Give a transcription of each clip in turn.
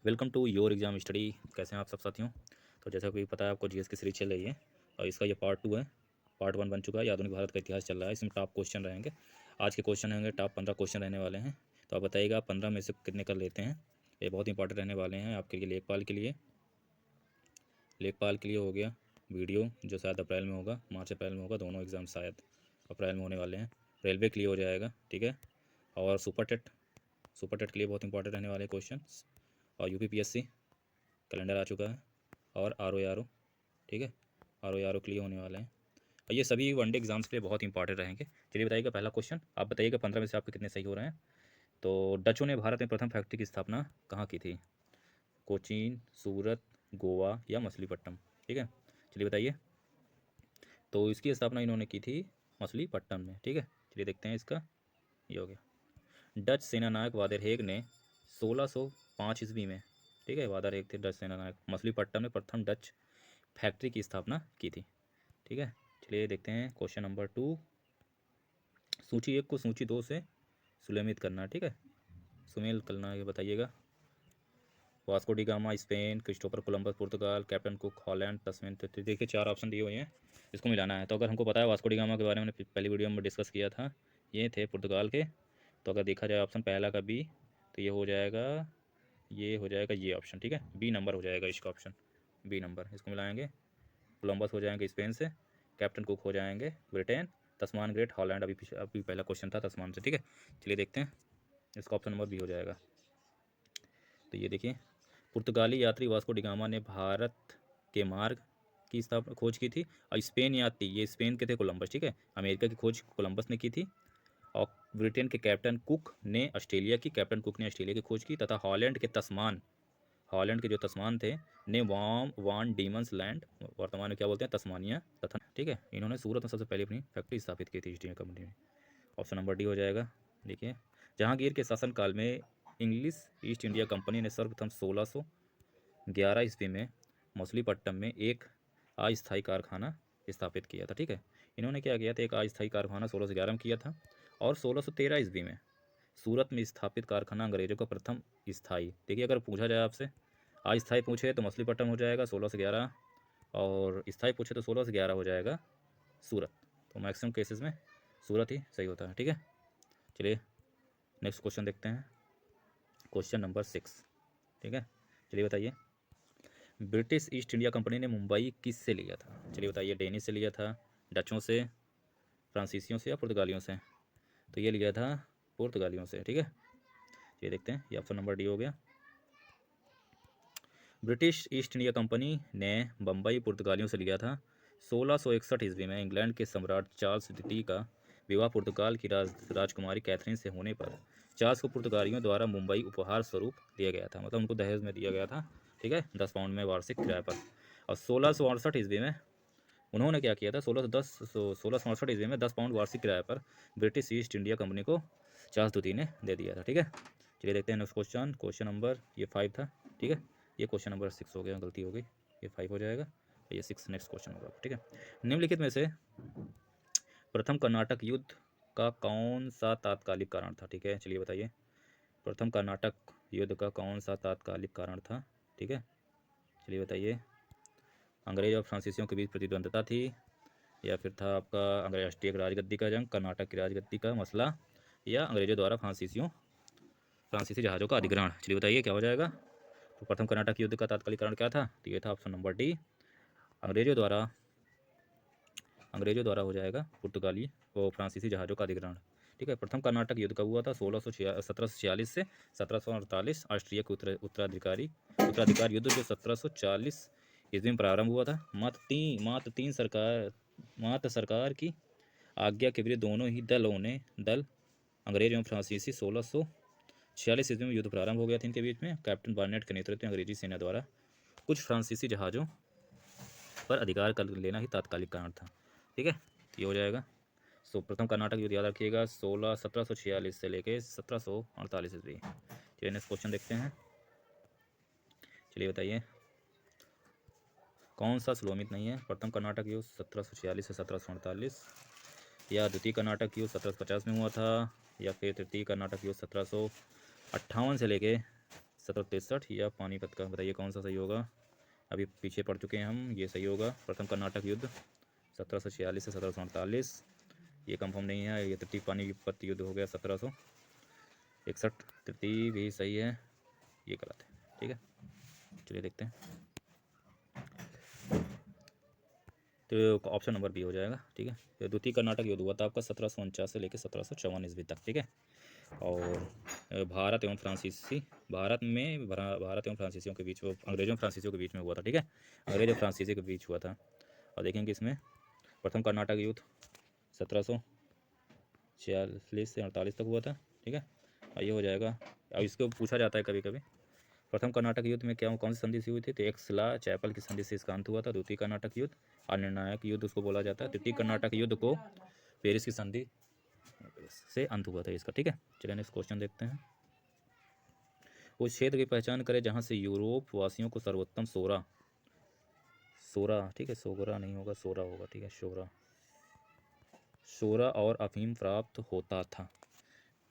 Welcome to your exam study. कैसे हैं आप सब साथियों। तो जैसा कि पता है आपको जीएस की सीरीज चल रही है और इसका ये पार्ट 2 है। पार्ट 1 बन चुका है, ये आधुनिक भारत का इतिहास चल रहा है। इसमें टॉप क्वेश्चन रहेंगे। आज के क्वेश्चन होंगे टॉप 15 क्वेश्चन रहने वाले हैं। तो आप बताइएगा आप 15 में से कितने कर लेते हैं। ये बहुत इंपॉर्टेंट रहने वाले हैं आपके लिए। लेखपाल के लिए, लेखपाल के लिए हो गया वीडियो जो शायद अप्रैल में होगा, मार्च अप्रैल में होगा, दोनों एग्ज़ाम शायद अप्रैल में होने वाले हैं। रेलवे के लिए हो जाएगा, ठीक है। और सुपर टेट, सुपर टेट के लिए बहुत इंपॉर्टेंट रहने वाले क्वेश्चन। और यूपीपीएससी कैलेंडर आ चुका है। और आर ओ, ठीक है, आर ओ के लिए होने वाले हैं। और ये सभी वनडे एग्जाम्स के लिए बहुत इंपॉर्टेंट रहेंगे। चलिए बताइएगा पहला क्वेश्चन, आप बताइएगा 15 में से आपके कितने सही हो रहे हैं। तो डचों ने भारत में प्रथम फैक्ट्री की स्थापना कहाँ की थी? कोचीन, सूरत, गोवा या मछलीपट्टनम, ठीक है। चलिए बताइए। तो इसकी स्थापना इन्होंने की थी मछलीपट्टनम में, ठीक है। चलिए देखते हैं इसका। ये हो गया। डच सेनानायक वादेर हेग ने 1605 ईस्वी में, ठीक है, वादेर हेग थे डच सेनानायक, मछलीपट्टनम में प्रथम डच फैक्ट्री की स्थापना की थी, ठीक है। चलिए देखते हैं क्वेश्चन नंबर 2। सूची 1 को सूची 2 से सुलेमित करना, ठीक है, सुमेल करना है, ये बताइएगा। Vasco da Gama Spain, Christopher Columbus पुर्तगाल, कैप्टन कुक हॉलैंड, तस्मेन। तो देखिए 4 ऑप्शन दिए हुए हैं, इसको मिलाना है। तो अगर हमको पता है वास्को डी गामा के बारे में पहली वीडियो में डिस्कस किया था, ये थे पुर्तगाल के। तो अगर देखा जाए ऑप्शन पहला का बी, तो ये हो जाएगा, ये हो जाएगा ये ऑप्शन, ठीक है, बी नंबर हो जाएगा इसका ऑप्शन, बी नंबर। इसको मिलाएंगे। कोलंबस हो जाएंगे स्पेन से, कैप्टन कुक हो जाएंगे ब्रिटेन, तस्मान ग्रेट हॉलैंड। अभी पहला क्वेश्चन था तस्मान से, ठीक है। चलिए देखते हैं, इसका ऑप्शन नंबर बी हो जाएगा। तो ये देखिए, पुर्तगाली यात्री वास्को डिगामा ने भारत के मार्ग की स्थापना खोज की थी। और स्पेन यात्री, ये स्पेन के थे कोलंबस, ठीक है। अमेरिका की खोज कोलंबस ने की थी। और ब्रिटेन के कैप्टन कुक ने ऑस्ट्रेलिया की, कैप्टन कुक ने ऑस्ट्रेलिया की खोज की। तथा हॉलैंड के तस्मान, हॉलैंड के जो तस्मान थे ने वाम वान डीमंस लैंड, वर्तमान में क्या बोलते हैं तस्मानिया, तथा, ठीक है, इन्होंने सूरत में सबसे पहले अपनी फैक्ट्री स्थापित की थी ईस्ट इंडिया कंपनी में। ऑप्शन नंबर डी हो जाएगा। देखिए, जहांगीर के शासनकाल में इंग्लिश ईस्ट इंडिया कंपनी ने सर्वप्रथम 1611 ईस्वी में मछलीपट्टनम में एक अस्थायी कारखाना स्थापित किया था, ठीक है। इन्होंने क्या किया था, एक अस्थायी कारखाना 1611 में किया था। और 1613 ईस्वी में सूरत में स्थापित कारखाना अंग्रेजों का प्रथम स्थायी। देखिए, अगर पूछा जाए आपसे, अस्थायी पूछे तो मछलीपट्टनम हो जाएगा 1611, और स्थायी पूछे तो 1611 हो जाएगा सूरत। तो मैक्सिमम केसेस में सूरत ही सही होता है, ठीक है। चलिए नेक्स्ट क्वेश्चन देखते हैं, क्वेश्चन नंबर 6, ठीक है। चलिए बताइए, ब्रिटिश ईस्ट इंडिया कंपनी ने मुंबई किससे लिया था? चलिए बताइए, डेनिश से लिया था, डचों से, फ्रांसीसियों से या पुर्तगालियों से? तो ये लिया था पुर्तगालियों से, ठीक है। ये देखते हैं, ये ऑप्शन नंबर डी हो गया। ब्रिटिश ईस्ट इंडिया कंपनी ने बम्बई पुर्तगालियों से लिया था। 1661 ईस्वी में इंग्लैंड के सम्राट चार्ल्स द्वितीय का विवाह पुर्तगाल की राजकुमारी कैथरीन से होने पर चार्ल्स को पुर्तगालियों द्वारा मुंबई उपहार स्वरूप दिया गया था, मतलब उनको दहेज में दिया गया था, ठीक है, 10 पाउंड में वार्षिक किराए पर। और 1668 ईस्वी में उन्होंने क्या किया था, 1668 ईस्वी में 10 पाउंड वार्षिक किराए पर ब्रिटिश ईस्ट इंडिया कंपनी को चार्ल्स द्वितीय ने दे दिया था, ठीक है। चलिए देखते हैं नेक्स्ट क्वेश्चन, क्वेश्चन नंबर ये 5 था, ठीक है। ये क्वेश्चन नंबर 6 हो गया, गलती हो गई, ये 5 हो जाएगा, ये 6 नेक्स्ट क्वेश्चन होगा, ठीक है। निम्नलिखित में से प्रथम कर्नाटक युद्ध का कौन सा तात्कालिक कारण था? ठीक है, चलिए बताइए, प्रथम कर्नाटक युद्ध का कौन सा तात्कालिक कारण था? ठीक है, चलिए बताइए। अंग्रेज और फ्रांसीसियों के बीच प्रतिद्वंद्विता थी, या फिर था आपका अंग्रेज राष्ट्रीय राजगद्दी का जंग, कर्नाटक की राजगद्दी का मसला, या अंग्रेजों द्वारा फ्रांसीसी जहाज़ों का अधिग्रहण? चलिए बताइए क्या हो जाएगा। तो प्रथम कर्नाटक युद्ध का तात्कालिक कारण क्या था? तो ये था ऑप्शन नंबर डी, अंग्रेजों द्वारा हो जाएगा पुर्तगाली वो फ्रांसीसी जहाज़ों का अधिग्रहण, ठीक है। प्रथम कर्नाटक युद्ध कब हुआ था? 1746 से 1748। ऑस्ट्रिया के उत्तराधिकार युद्ध जो 1740 ईस्वी में प्रारंभ हुआ था। मात्र सरकार की आज्ञा के विरुद्ध दोनों ही दल अंग्रेज एवं फ्रांसीसी 1646 ईस्वी में युद्ध प्रारंभ हो गया था इनके बीच में। कैप्टन बार्नेट के नेतृत्व में अंग्रेजी सेना द्वारा कुछ फ्रांसीसी जहाज़ों पर अधिकार कर लेना ही तात्कालिक कारण था, ठीक है। तो ये हो जाएगा। सो प्रथम कर्नाटक युद्ध याद रखिएगा 1746 से लेके 1748 ईस्वी। चलिए नेक्स्ट क्वेश्चन देखते हैं। चलिए बताइए, कौन सा सुलोमित नहीं है? प्रथम कर्नाटक युद्ध 1746 से 1748, या द्वितीय कर्नाटक युद्ध 1750 में हुआ था, या फिर तृतीय कर्नाटक युद्ध 1758 से लेके 1763 या पानीपत का, बताइए कौन सा सही होगा। अभी पीछे पड़ चुके हैं हम, ये सही होगा। प्रथम कर्नाटक युद्ध 1746 से 1748, ये कंफर्म नहीं है। ये तृतीय पानीपत युद्ध हो गया 1761, तृतीय भी सही है, ये गलत है। ठीक है, चलिए देखते हैं। तो ऑप्शन नंबर बी हो जाएगा। ठीक है, तो द्वितीय कर्नाटक युद्ध हुआ था आपका 1749 से लेकर 1754 ईस्वी तक। ठीक है, और भारत एवं फ्रांसीसी, भारत एवं फ्रांसीसियों के बीच, वो अंग्रेजों फ्रांसीसियों के बीच में हुआ था। ठीक है, अंग्रेज और फ्रांसीसी के बीच हुआ था। और देखेंगे इसमें प्रथम कर्नाटक युद्ध 1746 से 48 तक हुआ था। ठीक है, और ये हो जाएगा। अब इसको पूछा जाता है कभी कभी, प्रथम कर्नाटक युद्ध में क्या कौन सी संधि से हुई थी, तो एक्सला चैपल की संधि से इसका अंत हुआ था। द्वितीय कर्नाटक युद्ध अनिर्णायक युद्ध उसको बोला जाता है। तृतीय कर्नाटक युद्ध को पेरिस की संधि से अंत हुआ था इसका। ठीक है, चलिए नेक्स्ट क्वेश्चन देखते हैं। उस क्षेत्र की पहचान करें जहां से यूरोप वासियों को सर्वोत्तम सोरा, ठीक है, सोगरा नहीं होगा, सोरा होगा। ठीक है, सोरा और अफीम प्राप्त होता था।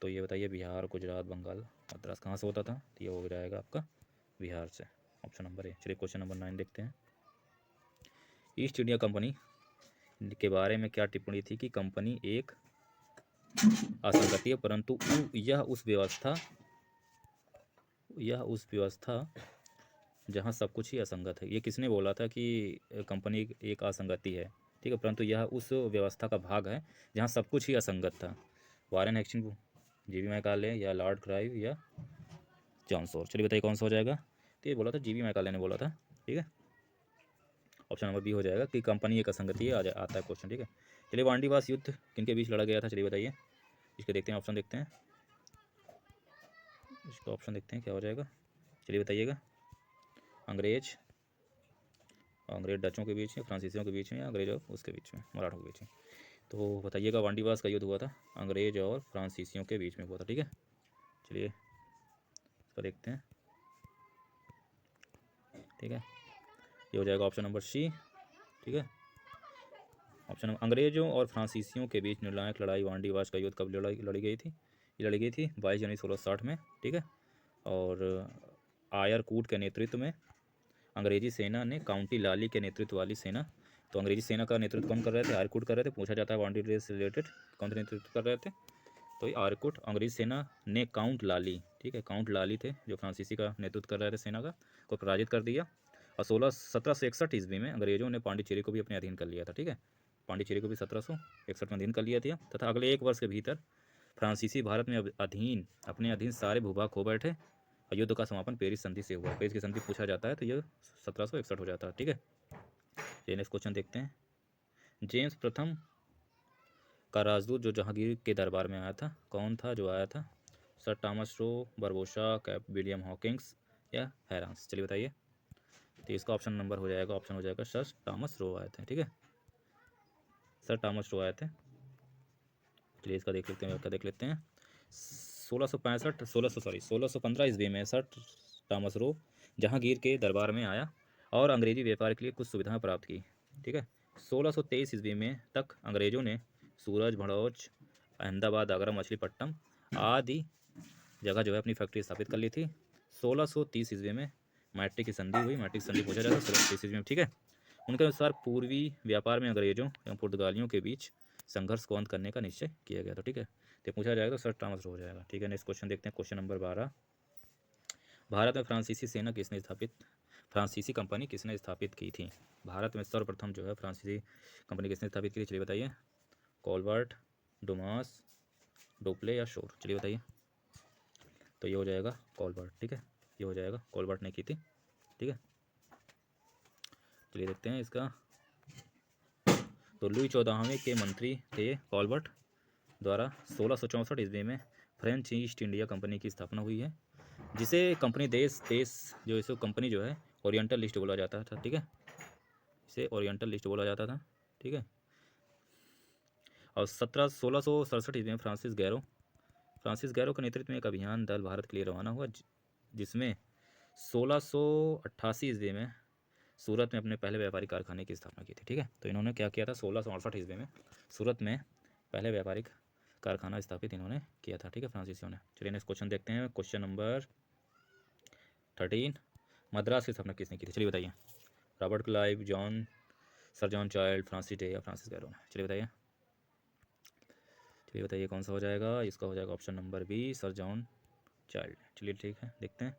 तो ये बताइए, बिहार, गुजरात, बंगाल, मद्रास, कहाँ से होता था, तो ये हो जाएगा आपका बिहार से, ऑप्शन नंबर ए। चलिए क्वेश्चन नंबर 9 देखते हैं। ईस्ट इंडिया कंपनी के बारे में क्या टिप्पणी थी कि कंपनी एक असंगति है, परंतु यह उस व्यवस्था जहाँ सब कुछ ही असंगत है। ये किसने बोला था कि कंपनी एक असंगति है, ठीक है, परंतु यह उस व्यवस्था का भाग है जहाँ सब कुछ ही असंगत था। वारेन हेस्टिंग, जीबी मैकाले, या लॉर्ड क्राइव, या जॉन सोर। चलिए बताइए कौन सा हो जाएगा। तो ये बोला था, जीबी मैकाले ने बोला था। ठीक है, ऑप्शन नंबर बी हो जाएगा कि कंपनी एक असंगति है, आता है क्वेश्चन। ठीक है, चलिए वांडीवास युद्ध किनके बीच लड़ा गया था, चलिए बताइए। इसके देखते हैं, ऑप्शन देखते हैं, इसका ऑप्शन देखते हैं क्या हो जाएगा। चलिए बताइएगा। अंग्रेज डचों के बीच में, फ्रांसीसियों के बीच में, या अंग्रेज और उसके बीच में, मराठों के बीच में। तो बताइएगा, वांडीवास का युद्ध हुआ था अंग्रेज और फ्रांसीसियों के बीच में हुआ था। ठीक है, चलिए इसका देखते हैं। ठीक है, ये हो जाएगा ऑप्शन नंबर सी। ठीक है, ऑप्शन नंबर, अंग्रेजों और फ्रांसीसियों के बीच निर्णायक लड़ाई वांडीवास का युद्ध कब लड़ी गई थी, ये लड़ी गई थी 22 जनवरी 1660 में। ठीक है, और आयरकूट के नेतृत्व में अंग्रेजी सेना ने काउंटी लाली के नेतृत्व वाली सेना, तो अंग्रेजी सेना का नेतृत्व कौन कर रहे थे, आयरकूट कर रहे थे। पूछा जाता है वांडीवास से रिलेटेड कौन सा नेतृत्व कर रहे थे, तो ये आयरकूट। अंग्रेजी सेना ने काउंट लाली, ठीक है, काउंट लाली थे जो फ्रांसीसी का नेतृत्व कर रहे थे सेना का, को पराजित कर दिया। और 1761 ईस्वी में अंग्रेजों ने पांडिचेरी को भी अपने अधीन कर लिया था। ठीक है, पांडिचेरी को भी 1761 में अधीन कर लिया था, तथा अगले 1 वर्ष के भीतर फ्रांसीसी भारत में अपने अधीन सारे भूभाग खो बैठे, और युद्ध का समापन पेरिस संधि से हुआ। पेरिस की संधि पूछा जाता है तो ये 1761 हो जाता है। ठीक है, ये नेक्स्ट क्वेश्चन देखते हैं। जेम्स प्रथम का राजदूत जो जहांगीर के दरबार में आया था, कौन था जो आया था, sir Thomas Roe, Barbosa, cap William Hawkins, या हैरांस। चलिए बताइए। तो इसका ऑप्शन नंबर हो जाएगा, ऑप्शन हो जाएगा सर टॉमस रो आए थे। ठीक है, सर टॉमस रो आए थे। चलिए इसका देख लेते हैं, क्या देख लेते हैं। 1615 ईस्वी में सर टॉमस रो जहांगीर के दरबार में आया और अंग्रेजी व्यापार के लिए कुछ सुविधाएं प्राप्त की। ठीक है, 1623 ईस्वी में तक अंग्रेजों ने सूरज, भड़ौच, अहमदाबाद, आगरा, मछलीपट्टनम आदि जगह जो है अपनी फैक्ट्री स्थापित कर ली थी। 1630 ईस्वी में मैट्रिक की संधि हुई, मैट्रिक संधि पूछा जाता है 1630 ईस्वी में। ठीक है, उनके अनुसार पूर्वी व्यापार में अंग्रेजों एवं पुर्तगालियों के बीच संघर्ष को अंत करने का निश्चय किया गया था। ठीक है, तो पूछा जाएगा तो सर टॉमस हो जाएगा। ठीक है, नेक्स्ट क्वेश्चन देखते हैं, क्वेश्चन नंबर 12। भारत में फ्रांसीसी कंपनी किसने स्थापित की थी। भारत में सर्वप्रथम जो है फ्रांसीसी कंपनी किसने स्थापित की थी, चलिए बताइए। कॉलबर्ट, डुमास, डोपले, या शोर। चलिए बताइए। तो ये हो जाएगा कॉलबर्ट। ठीक है, ये हो जाएगा, कॉलबर्ट ने की थी। ठीक है, चलिए देखते हैं इसका। तो लुई 14वें के मंत्री थे कॉलबर्ट, द्वारा 1664 ईस्वी में फ्रेंच ईस्ट इंडिया कंपनी की स्थापना हुई है, जिसे कंपनी देश जो इसको कंपनी जो है ओरिएंटल लिस्ट बोला जाता था। ठीक है, इसे ओरिएंटल लिस्ट बोला जाता था। ठीक है, और 1667 ईस्वी में फ्रांसिस गैरो के नेतृत्व में एक अभियान दल भारत के लिए रवाना हुआ, जिसमें 1688 ईस्वी में सूरत में अपने पहले व्यापारिक कारखाने की स्थापना की थी। ठीक है, तो इन्होंने क्या किया था, 1668 ईस्वी में सूरत में पहले व्यापारिक कारखाना स्थापित इन्होंने किया था। ठीक है, फ्रांसीसियों ने। चलिए नेक्स्ट क्वेश्चन देखते हैं, क्वेश्चन नंबर 13। मद्रास की स्थापना किसने की थी? चलिए बताइए। Robert Clive, sir John child, Francis day या फ्रांसिस कैरोन? चलिए बताइए। चलिए बताइए कौन सा हो जाएगा? इसका हो जाएगा option number B, sir John Child. चलिए ठीक है, देखते हैं।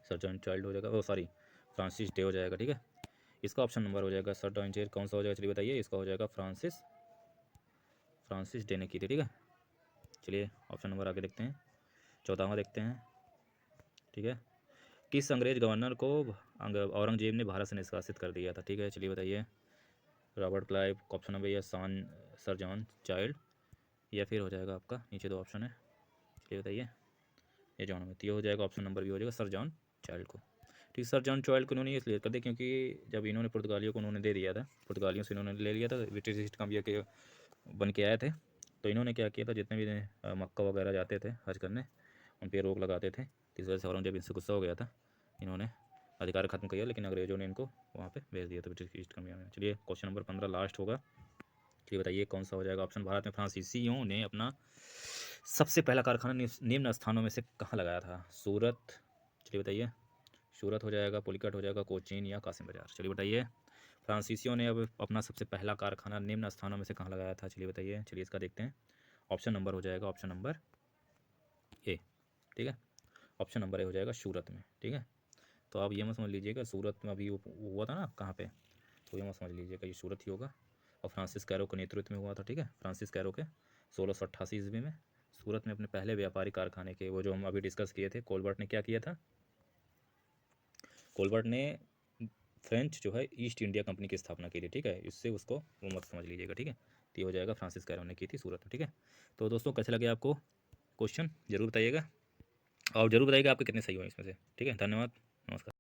सर जॉन चाइल्ड हो जाएगा, ओ सॉरी, फ्रांसिस डे हो जाएगा। ठीक है, इसका ऑप्शन नंबर हो जाएगा सर जॉन चाइल्ड। कौन सा हो जाएगा? चलिए बताइए। इसका हो जाएगा फ्रांसिस डे ने की थी। ठीक है, चलिए ऑप्शन नंबर आगे देखते हैं, 14वां देखते हैं। ठीक है, किस अंग्रेज गवर्नर को औरंगजेब ने भारत से निष्कासित कर दिया था? ठीक है, चलिए बताइए। रॉबर्ट क्लाइव, ऑप्शन नंबर या सर जॉन चाइल्ड, या फिर हो जाएगा आपका नीचे दो ऑप्शन है। चलिए बताइए। ये जॉन में हो जाएगा, ऑप्शन नंबर भी हो जाएगा सर जॉन चाइल्ड को। ठीक, सर जॉन चाइल्ड को उन्होंने इसलिए कर दिया क्योंकि जब इन्होंने पुर्तगालियों को उन्होंने दे दिया था, पुर्तगालियों से इन्होंने ले लिया था, ब्रिटिश ईस्ट इंडिया के बन के आए थे, तो इन्होंने क्या किया था, जितने भी मक्का वगैरह जाते थे हज करने, उन पर रोक लगाते थे। इस वजह से औरंगजेब इनसे गुस्सा हो गया था, इन्होंने अधिकार खत्म किया, लेकिन अंग्रेजों ने इनको वहाँ पे भेज दिया था ब्रिटिश ईस्ट इंडिया में। चलिए क्वेश्चन नंबर 15 लास्ट होगा। चलिए बताइए कौन सा हो जाएगा ऑप्शन? भारत में फ्रांसीसियों ने अपना सबसे पहला कारखाना निम्न स्थानों में से कहाँ लगाया था? सूरत, चलिए बताइए। सूरत हो जाएगा, पुलिकट हो जाएगा, कोचीन या कासिम बाजार? चलिए बताइए। फ्रांसीसियों ने अब अपना सबसे पहला कारखाना निम्न स्थानों में से कहाँ लगाया था? चलिए बताइए। चलिए इसका देखते हैं। ऑप्शन नंबर हो जाएगा ऑप्शन नंबर ए। ठीक है, ऑप्शन नंबर ए हो जाएगा सूरत में। ठीक है, तो आप ये मत समझ लीजिएगा सूरत में अभी वो हुआ था ना कहाँ पे, तो ये मत समझ लीजिएगा ये सूरत ही होगा। और फ्रांसिस कैरो के नेतृत्व में हुआ था। ठीक है, फ्रांसिस कैरो के 1688 ईस्वी में सूरत में अपने पहले व्यापारी कारखाने के, वो जो हम अभी डिस्कस किए थे, कोलबर्ट ने क्या किया था? कोलबर्ट ने फ्रेंच जो है ईस्ट इंडिया कंपनी की स्थापना की थी। ठीक है, इससे उसको वो मत समझ लीजिएगा। ठीक है, तो ये हो जाएगा फ्रांसिस कैरो ने की थी सूरत में। ठीक है, तो दोस्तों कैसे लगे आपको क्वेश्चन, जरूर बताइएगा, और जरूर बताइएगा आपके कितने सही हुए इसमें से। ठीक है, धन्यवाद, नमस्कार।